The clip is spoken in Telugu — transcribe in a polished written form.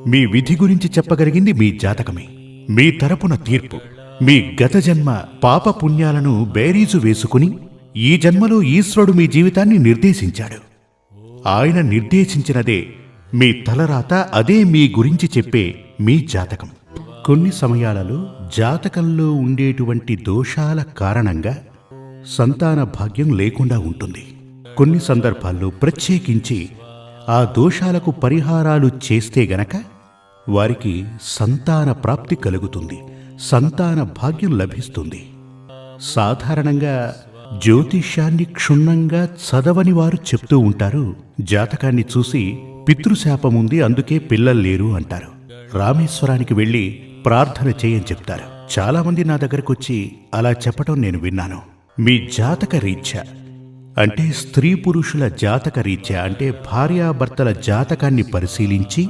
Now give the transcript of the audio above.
మీ విధి గురించి చెప్పగలిగింది మీ జాతకమే. మీ తరపున తీర్పు మీ గత జన్మ పాప పుణ్యాలను బేరీజు వేసుకుని ఈ జన్మలో ఈశ్వరుడు మీ జీవితాన్ని నిర్దేశించాడు. ఆయన నిర్దేశించినదే మీ తలరాత, అదే మీ గురించి చెప్పే మీ జాతకం. కొన్ని సమయాలలో జాతకంలో ఉండేటువంటి దోషాల కారణంగా సంతాన భాగ్యం లేకుండా ఉంటుంది. కొన్ని సందర్భాల్లో ప్రత్యేకించి ఆ దోషాలకు పరిహారాలు చేస్తే గనక వారికి సంతాన ప్రాప్తి కలుగుతుంది, సంతాన భాగ్యం లభిస్తుంది. సాధారణంగా జ్యోతిష్యాన్ని క్షుణ్ణంగా చదవని వారు చెప్తూ ఉంటారు, జాతకాన్ని చూసి పితృశాపముంది అందుకే పిల్లల్లేరు అంటారు. రామేశ్వరానికి వెళ్ళి ప్రార్థన చేయని చెప్తారు. చాలామంది నా దగ్గరకొచ్చి అలా చెప్పటం నేను విన్నాను. మీ జాతక రీత్యా అంటే స్త్రీ పురుషుల జాతక రీత్యా అంటే భార్యాభర్తల జాతకాన్ని పరిశీలించి